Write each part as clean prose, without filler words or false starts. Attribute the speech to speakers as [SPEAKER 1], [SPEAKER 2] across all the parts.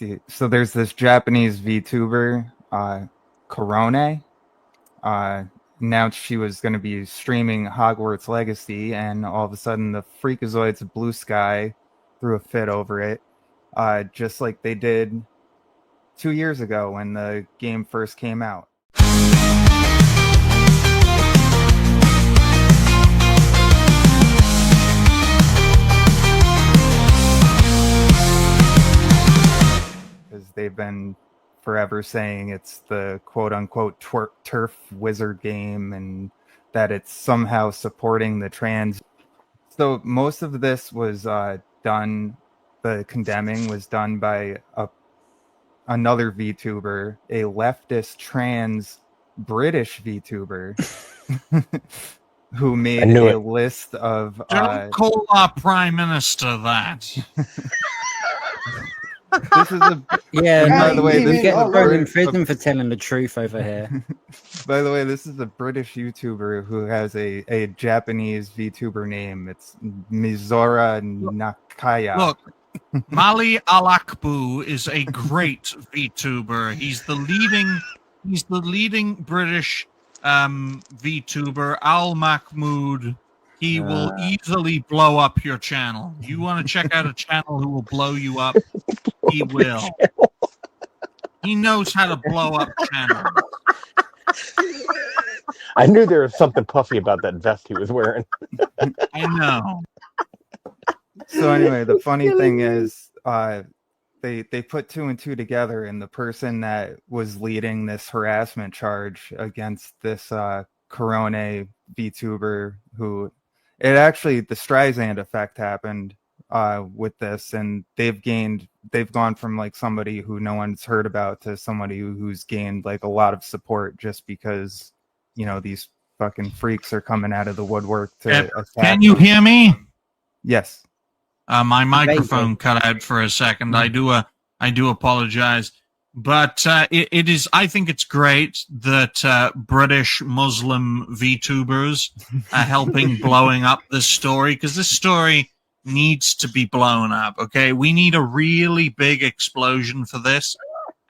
[SPEAKER 1] see. So there's this Japanese VTuber, Korone. Announced she was going to be streaming Hogwarts Legacy, and all of a sudden the Freakazoids of Blue Sky threw a fit over it, just like they did 2 years ago when the game first came out. Because they've been forever saying it's the quote-unquote turf wizard game and that it's somehow supporting the trans. So most of this was done, the condemning was done by another VTuber, a leftist trans British VTuber, who made a list of...
[SPEAKER 2] Don't call our Prime Minister that.
[SPEAKER 1] This is a
[SPEAKER 3] by the way, this get the burden prison for telling the truth over here.
[SPEAKER 1] By the way, this is a British YouTuber who has a Japanese VTuber name. It's Mizora Nakaya.
[SPEAKER 2] Look, Mali Alakbu is a great VTuber. He's the leading British VTuber. Al Mahmoud. He will easily blow up your channel. You want to check out a channel who will blow you up? He will. He knows how to blow up channels.
[SPEAKER 4] I knew there was something puffy about that vest he was wearing.
[SPEAKER 2] I know.
[SPEAKER 1] So anyway, the funny thing is, they put 2 and 2 together, and the person that was leading this harassment charge against this Korone VTuber, who it actually, the Streisand effect happened with this, and they've gone from like somebody who no one's heard about to somebody who's gained like a lot of support just because, you know, these fucking freaks are coming out of the woodwork to attack.
[SPEAKER 2] Can you hear me?
[SPEAKER 1] Yes.
[SPEAKER 2] My microphone cut out for a second. I do apologize. But it is. I think it's great that British Muslim VTubers are helping blowing up this story, because this story needs to be blown up. Okay, we need a really big explosion for this,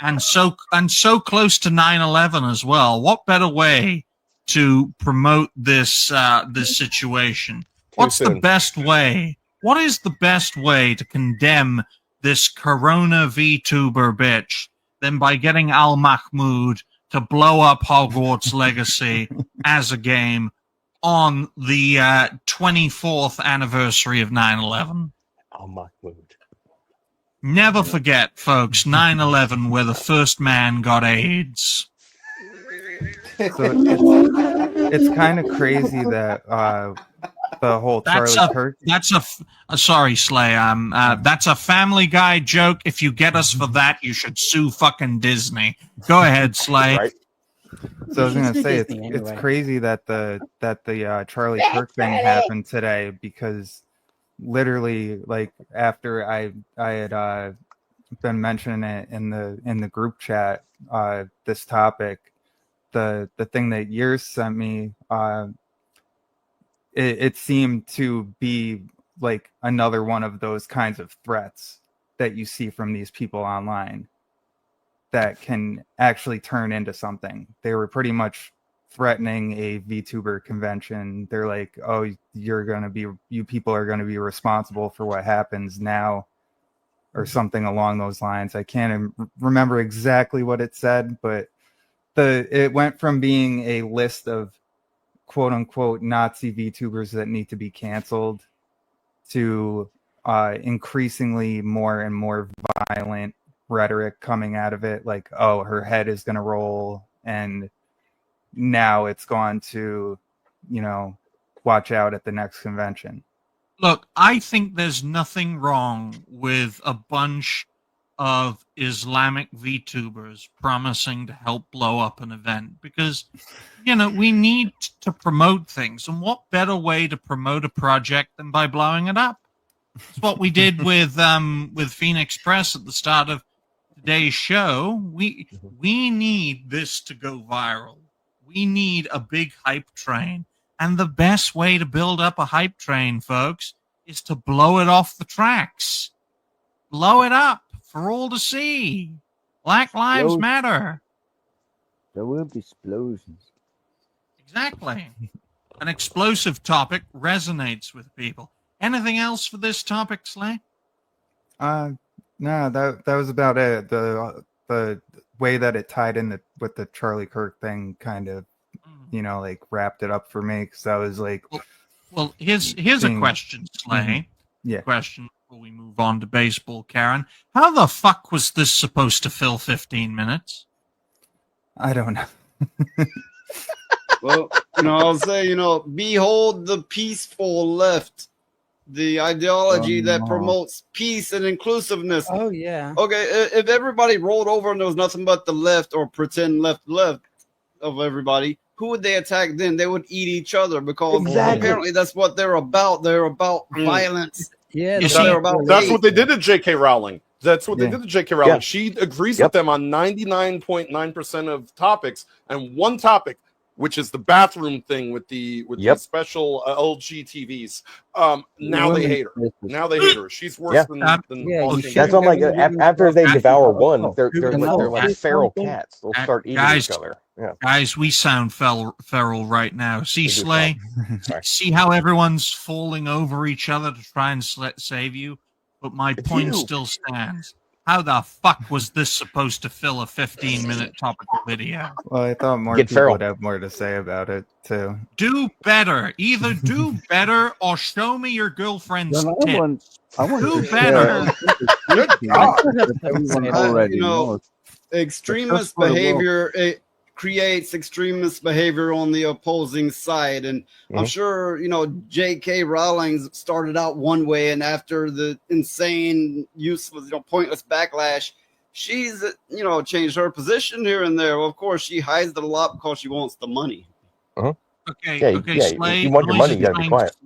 [SPEAKER 2] and so close to 9/11 as well. What better way to promote this this situation? What's the best way? What is the best way to condemn this Corona VTuber bitch than by getting Al Mahmoud to blow up Hogwarts Legacy as a game on the 24th anniversary of 9/11?
[SPEAKER 4] Al Mahmoud.
[SPEAKER 2] Never forget, folks, 9/11, where the first man got AIDS.
[SPEAKER 1] So it's kind of crazy that the whole Charlie Kirk.
[SPEAKER 2] Sorry, Slay. That's a Family Guy joke. If you get us for that, you should sue fucking Disney. Go ahead, Slay.
[SPEAKER 4] Right.
[SPEAKER 1] So I was gonna say it's crazy that the Charlie Kirk thing happened today, because literally, like, after I had been mentioning it in the group chat, this topic, the thing that Years sent me, it seemed to be like another one of those kinds of threats that you see from these people online that can actually turn into something. They were pretty much threatening a VTuber convention. They're like, oh, you people are going to be responsible for what happens now, or something along those lines. I can't remember exactly what it said, but it went from being a list of quote unquote Nazi VTubers that need to be canceled to increasingly more and more violent rhetoric coming out of it, like, oh, her head is going to roll, and now it's gone to, you know, watch out at the next convention.
[SPEAKER 2] Look, I think there's nothing wrong with a bunch of Islamic VTubers promising to help blow up an event, because, you know, we need to promote things, and what better way to promote a project than by blowing it up? It's what we did with Phoenix Press at the start of today's show. We need this to go viral. We need a big hype train, and the best way to build up a hype train, folks, is to blow it off the tracks. Blow it up. for all to see. Black Lives Matter.
[SPEAKER 5] There will be explosions.
[SPEAKER 2] Exactly. An explosive topic resonates with people. Anything else for this topic, Slay?
[SPEAKER 1] No, that was about it. The way that it tied in with the Charlie Kirk thing kind of, like wrapped it up for me, because I was like,
[SPEAKER 2] well, here's a question, Slay.
[SPEAKER 1] Mm-hmm. Yeah.
[SPEAKER 2] Question before we move on to baseball, Karen. How the fuck was this supposed to fill 15 minutes?
[SPEAKER 1] I don't know.
[SPEAKER 6] Well, I'll say, behold the peaceful left, the ideology that promotes peace and inclusiveness.
[SPEAKER 3] Oh, yeah.
[SPEAKER 6] Okay, if everybody rolled over and there was nothing but the left or pretend left of everybody, who would they attack then? They would eat each other, because apparently that's what they're about. They're about violence.
[SPEAKER 3] Yeah,
[SPEAKER 6] they're about
[SPEAKER 4] that's what they did to J.K. Rowling. That's what they did to J.K. Rowling.
[SPEAKER 5] Yeah.
[SPEAKER 4] She agrees with them on 99.9% of topics, and one topic, which is the bathroom thing with the special LG TVs. Now they hate her. Now they hate her. She's worse than
[SPEAKER 5] That's what I'm like. After they devour one, they're like feral cats. They'll start eating each other. Yeah.
[SPEAKER 2] Guys, we sound feral right now. See, Slay? See how everyone's falling over each other to try and save you? But my point still stands. How the fuck was this supposed to fill a 15-minute topical video?
[SPEAKER 1] Well, I thought more people would have more to say about it, too.
[SPEAKER 2] Do better. Either do better or show me your girlfriend's tits. Do better.
[SPEAKER 6] Extremist behavior creates extremist behavior on the opposing side, and I'm sure J.K. Rowling started out one way, and after the insane, useless, pointless backlash, she's changed her position here and there. Well, of course, she hides it a lot because she wants the money.
[SPEAKER 2] Okay, Slay.
[SPEAKER 5] You want your money, you gotta be quiet.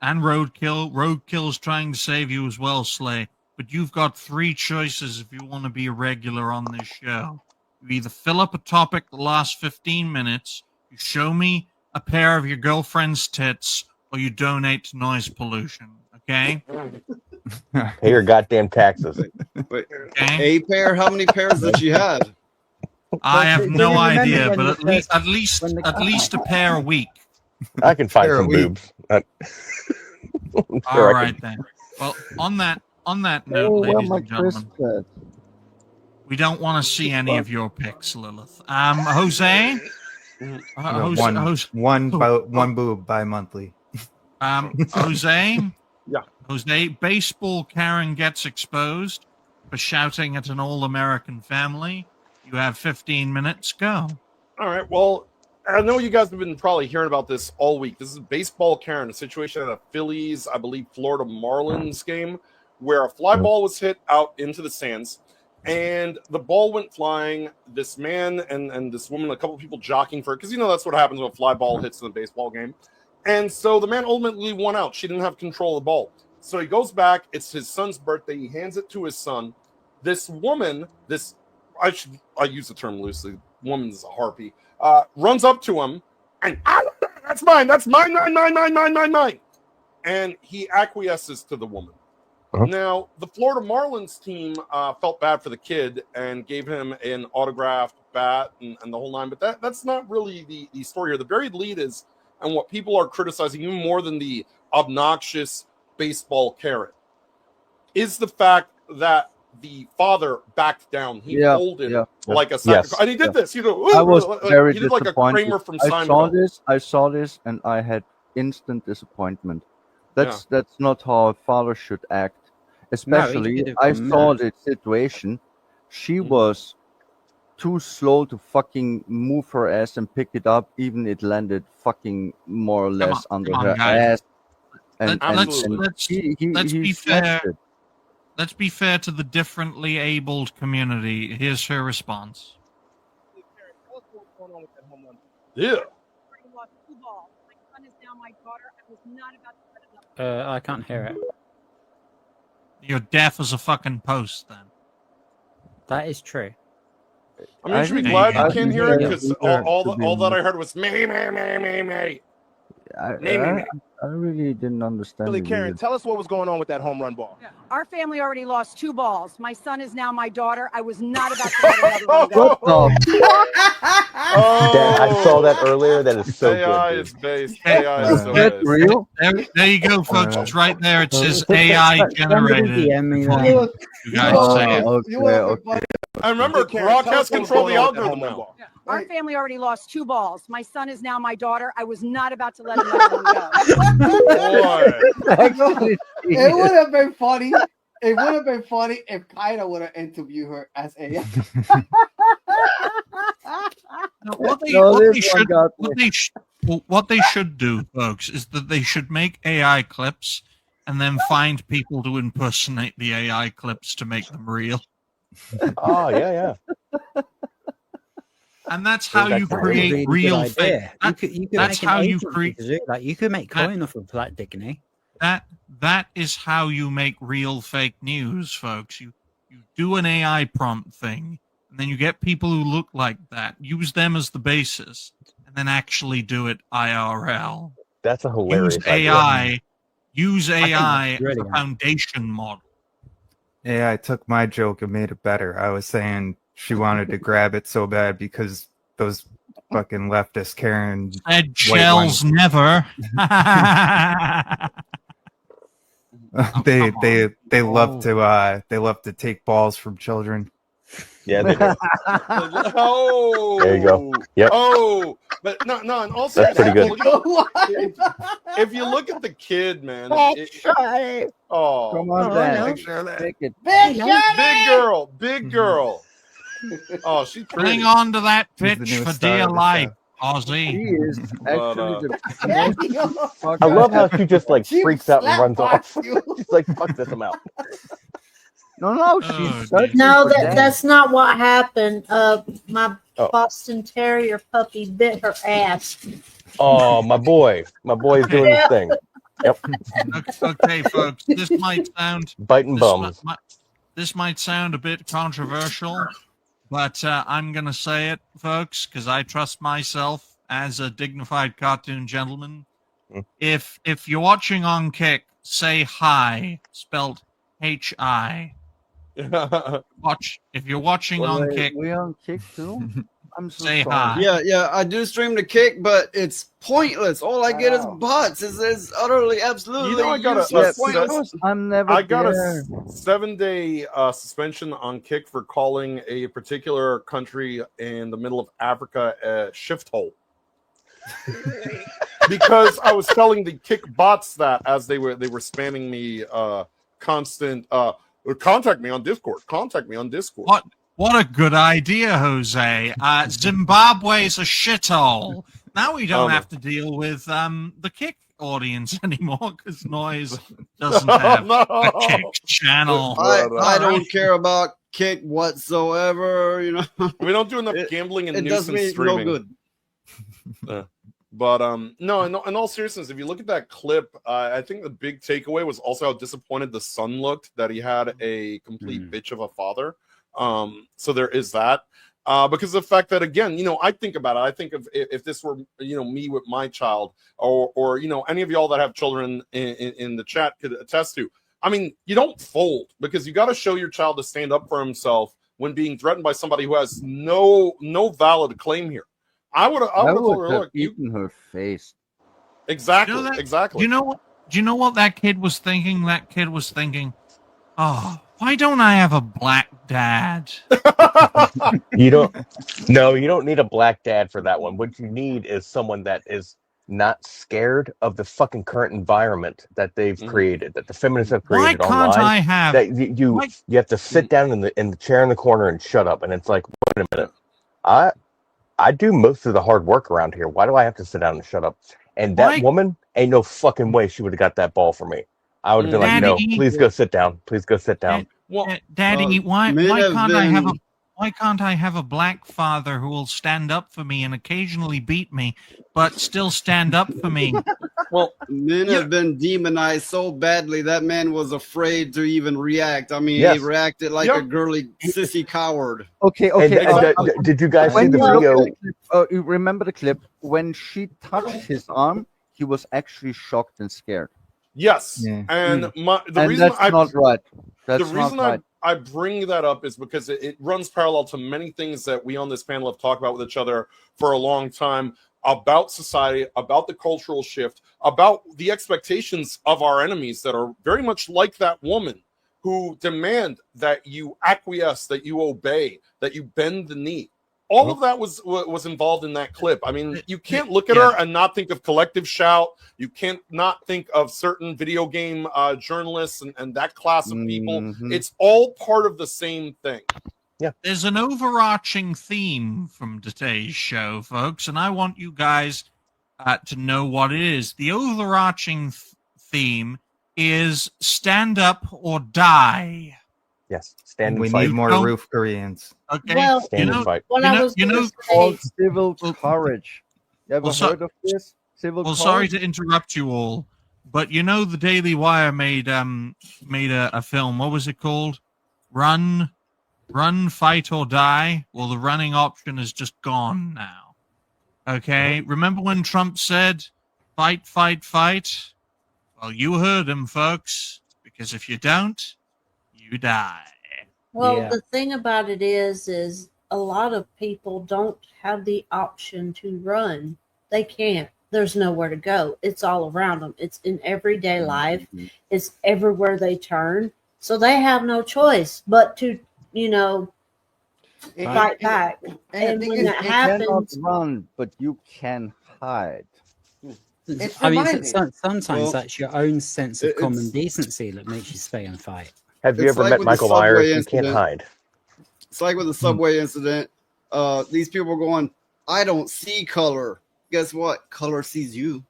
[SPEAKER 2] And Roadkill's trying to save you as well, Slay. But you've got 3 choices if you want to be a regular on this show. You either fill up a topic the last 15 minutes, you show me a pair of your girlfriend's tits, or you donate to noise pollution. Okay?
[SPEAKER 5] Pay your goddamn taxes.
[SPEAKER 6] Wait, a pair? How many pairs does she have?
[SPEAKER 2] I have no idea, but at least a pair a week.
[SPEAKER 5] I can find some boobs.
[SPEAKER 2] All right then. Well, on that note, ladies and gentlemen, we don't want to see any of your pics, Lilith. Jose,
[SPEAKER 1] one boob bi-monthly.
[SPEAKER 2] Jose,
[SPEAKER 4] yeah.
[SPEAKER 2] Jose, baseball Karen gets exposed for shouting at an all-American family. You have 15 minutes. Go.
[SPEAKER 4] All right. Well, I know you guys have been probably hearing about this all week. This is baseball Karen, a situation at a Phillies, I believe, Florida Marlins game, where a fly ball was hit out into the stands, and the ball went flying. This man and this woman, a couple of people jockeying for it, because that's what happens when a fly ball hits in a baseball game. And so the man ultimately won out. She didn't have control of the ball. So he goes back. It's his son's birthday. He hands it to his son. This woman, I use the term loosely. Woman's a harpy. Runs up to him and that's mine. That's mine. And he acquiesces to the woman. Now, the Florida Marlins team felt bad for the kid and gave him an autographed bat and the whole nine. But that's not really the story here. The buried lead is, and what people are criticizing even more than the obnoxious baseball Karen, is the fact that the father backed down. He folded like a sacrifice. And he did this.
[SPEAKER 5] I was very
[SPEAKER 4] he did like a Kramer from
[SPEAKER 5] I saw this and I had instant disappointment. That's not how a father should act. Especially, I saw the situation. She was too slow to fucking move her ass and pick it up. Even it landed fucking more or less under her ass. And
[SPEAKER 2] let's be fair. Let's be fair to the differently abled community. Here's her response.
[SPEAKER 4] Yeah.
[SPEAKER 3] I can't hear it.
[SPEAKER 2] You're deaf as a fucking post, then.
[SPEAKER 3] That is true.
[SPEAKER 4] I mean, you should be glad you can't hear it, because all that I heard was me.
[SPEAKER 5] I really didn't understand.
[SPEAKER 7] Really, Karen, tell us what was going on with that home run ball.
[SPEAKER 8] Our family already lost 2 balls. My son is now my daughter. I was not about to let another one go.
[SPEAKER 5] What the?
[SPEAKER 9] Dad, I saw that earlier. That is so
[SPEAKER 4] AI
[SPEAKER 9] good.
[SPEAKER 4] is based. AI is so
[SPEAKER 5] That's
[SPEAKER 4] based.
[SPEAKER 5] real.
[SPEAKER 2] There you go, folks. It's right there. It says AI generated. You guys say it.
[SPEAKER 5] Okay.
[SPEAKER 4] I remember broadcast control the algorithm now.
[SPEAKER 8] Our family already lost 2 balls. My son is now my daughter. I was not about to let another one go.
[SPEAKER 4] Boy.
[SPEAKER 10] It would have been funny. It would have been funny if Kaida would have interviewed her as AI.
[SPEAKER 2] What they should do, folks, is that they should make AI clips and then find people to impersonate the AI clips to make them real.
[SPEAKER 9] Oh, yeah.
[SPEAKER 2] And that's how you create real fake. That's how you create.
[SPEAKER 3] You could make coin off of that, Dickney.
[SPEAKER 2] That is how you make real fake news, folks. You do an AI prompt thing, and then you get people who look like that, use them as the basis, and then actually do it IRL.
[SPEAKER 9] That's a hilarious
[SPEAKER 2] Use AI as a foundation model.
[SPEAKER 1] AI took my joke and made it better. I was saying she wanted to grab it so bad because those fucking leftist Karen
[SPEAKER 2] said shells never.
[SPEAKER 1] They love to take balls from children.
[SPEAKER 9] Yeah, they do.
[SPEAKER 4] Oh,
[SPEAKER 9] there you go. Yep.
[SPEAKER 4] Oh, but no. And also,
[SPEAKER 9] that's pretty good.
[SPEAKER 4] If you look at the kid, man.
[SPEAKER 5] Come on, Dad.
[SPEAKER 4] Big girl. Oh, she's pretty.
[SPEAKER 2] Hang on to that bitch for dear life, Ozzy.
[SPEAKER 5] She is actually the most.
[SPEAKER 9] I love how she just like freaks out and runs off. She's like, "Fuck this, I'm out."
[SPEAKER 5] No, she's
[SPEAKER 11] no. That's not what happened. My Boston Terrier puppy bit her ass.
[SPEAKER 9] Oh, my boy's doing his thing. Yep.
[SPEAKER 2] Okay, folks. This might sound
[SPEAKER 9] biting bums.
[SPEAKER 2] This might sound a bit controversial, but I'm gonna say it, folks, because I trust myself as a dignified cartoon gentleman. If you're watching on Kick, say hi, spelled Hi. If you're watching on Kick,
[SPEAKER 5] we on Kick too. I'm so
[SPEAKER 2] say
[SPEAKER 5] sorry.
[SPEAKER 2] hi.
[SPEAKER 6] Yeah, I do stream the Kick, but it's pointless. All I get is bots. It's utterly, absolutely
[SPEAKER 4] I got
[SPEAKER 6] pointless.
[SPEAKER 4] I got a 7-day suspension on Kick for calling a particular country in the middle of Africa a shift hole. Because I was telling the Kick bots that as they were spamming me constant contact me on Discord.
[SPEAKER 2] What a good idea, Jose. Zimbabwe's a shithole. Now we don't have to deal with the Kick audience anymore because Noise doesn't have a Kick channel.
[SPEAKER 6] I don't care about Kick whatsoever.
[SPEAKER 4] We don't do enough gambling and
[SPEAKER 6] it does me
[SPEAKER 4] streaming.
[SPEAKER 6] no good.
[SPEAKER 4] But no, in all seriousness, if you look at that clip, I think the big takeaway was also how disappointed the son looked that he had a complete bitch of a father. So there is that. Because of the fact that, again, I think about it. I think of if this were, me with my child or any of y'all that have children in the chat could attest to. I mean, you don't fold because you got to show your child to stand up for himself when being threatened by somebody who has no valid claim here. I would have told her, look,
[SPEAKER 5] eaten her face.
[SPEAKER 4] Exactly.
[SPEAKER 2] Do you know what that kid was thinking? That kid was thinking, oh, why don't I have a black dad?
[SPEAKER 9] You don't need a black dad for that one. What you need is someone that is not scared of the fucking current environment that they've created, that the feminists have created online.
[SPEAKER 2] Why can't I have
[SPEAKER 9] that you have to sit down in the chair in the corner and shut up? And it's like, wait a minute, I do most of the hard work around here. Why do I have to sit down and shut up? And that woman, ain't no fucking way she would have got that ball from me. I would have been like, no, please go sit down. Please go sit down.
[SPEAKER 2] Daddy, why can't I have a black father who will stand up for me and occasionally beat me, but still stand up for me?
[SPEAKER 6] Well, men have been demonized so badly that man was afraid to even react. I mean, he reacted like a girly sissy coward.
[SPEAKER 5] Okay.
[SPEAKER 9] Did you guys see the video?
[SPEAKER 5] You remember the clip when she touched his arm? he was actually shocked and scared.
[SPEAKER 4] Yes,
[SPEAKER 1] Yeah.
[SPEAKER 4] and the reason
[SPEAKER 5] that's not right. That's
[SPEAKER 4] the reason
[SPEAKER 5] not right.
[SPEAKER 4] I bring that up is because it runs parallel to many things that we on this panel have talked about with each other for a long time about society, about the cultural shift, about the expectations of our enemies that are very much like that woman who demand that you acquiesce, that you obey, that you bend the knee. All of that was involved in that clip. I mean, you can't look at her and not think of Collective Shout. You can't not think of certain video game journalists and that class of people.
[SPEAKER 5] Mhm.
[SPEAKER 4] It's all part of the same thing.
[SPEAKER 9] Yeah.
[SPEAKER 2] There's an overarching theme from today's show, folks, and I want you guys to know what it is. The overarching theme is stand up or die.
[SPEAKER 9] Yes, stand and
[SPEAKER 1] We
[SPEAKER 9] fight.
[SPEAKER 1] need more roof Koreans.
[SPEAKER 2] Okay,
[SPEAKER 11] Well,
[SPEAKER 9] Stand and fight.
[SPEAKER 11] what I was gonna
[SPEAKER 5] It's called
[SPEAKER 11] say,
[SPEAKER 5] civil courage. You ever
[SPEAKER 2] Well, so-
[SPEAKER 5] heard of this? Civil
[SPEAKER 2] Well,
[SPEAKER 5] courage?
[SPEAKER 2] sorry to interrupt you all, but you know the Daily Wire made a film. What was it called? Run, fight or die. Well, the running option is just gone now. Okay, remember when Trump said, "Fight, fight, fight"? Well, you heard him, folks. Because if you don't, you die.
[SPEAKER 11] well,
[SPEAKER 3] Yeah.
[SPEAKER 11] the thing about it is a lot of people don't have the option to run. They can't. There's nowhere to go. It's all around them. It's in everyday life. It's everywhere they turn. So they have no choice but to, fight back. And
[SPEAKER 10] the thing
[SPEAKER 11] when
[SPEAKER 10] is,
[SPEAKER 11] that
[SPEAKER 5] You cannot
[SPEAKER 11] happens,
[SPEAKER 5] run, but you can hide.
[SPEAKER 10] It's
[SPEAKER 3] I mean,
[SPEAKER 10] reminding.
[SPEAKER 3] sometimes
[SPEAKER 6] Well,
[SPEAKER 3] that's your own sense of
[SPEAKER 6] it's-
[SPEAKER 3] common decency that makes you stay and fight.
[SPEAKER 9] Have you
[SPEAKER 6] It's
[SPEAKER 9] ever
[SPEAKER 6] like
[SPEAKER 9] met
[SPEAKER 6] with the
[SPEAKER 9] Michael
[SPEAKER 6] subway
[SPEAKER 9] Myers? You can't
[SPEAKER 6] incident.
[SPEAKER 9] hide.
[SPEAKER 6] It's like with the subway incident. These people are going, I don't see color. Guess what? Color sees you.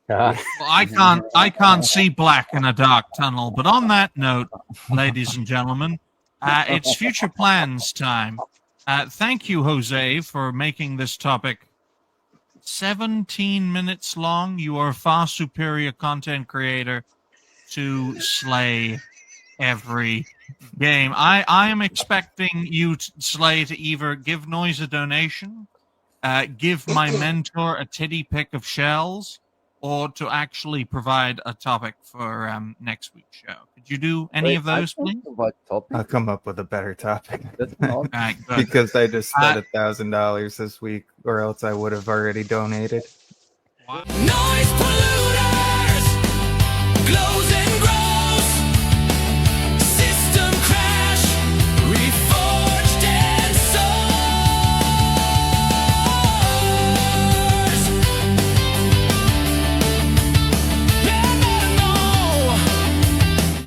[SPEAKER 2] Well, I can't see black in a dark tunnel. But on that note, ladies and gentlemen, it's future plans time. Thank you, Jose, for making this topic 17 minutes long. You are a far superior content creator to slay every game. I am expecting you, Slay, to either give Noise a donation, give my mentor a titty pick of shells, or to actually provide a topic for next week's show. Could you do any of those, please?
[SPEAKER 1] I'll come up with a better topic.
[SPEAKER 2] All right, good.
[SPEAKER 1] Because I just spent $1,000 this week, or else I would have already donated.
[SPEAKER 12] Noise polluters, glows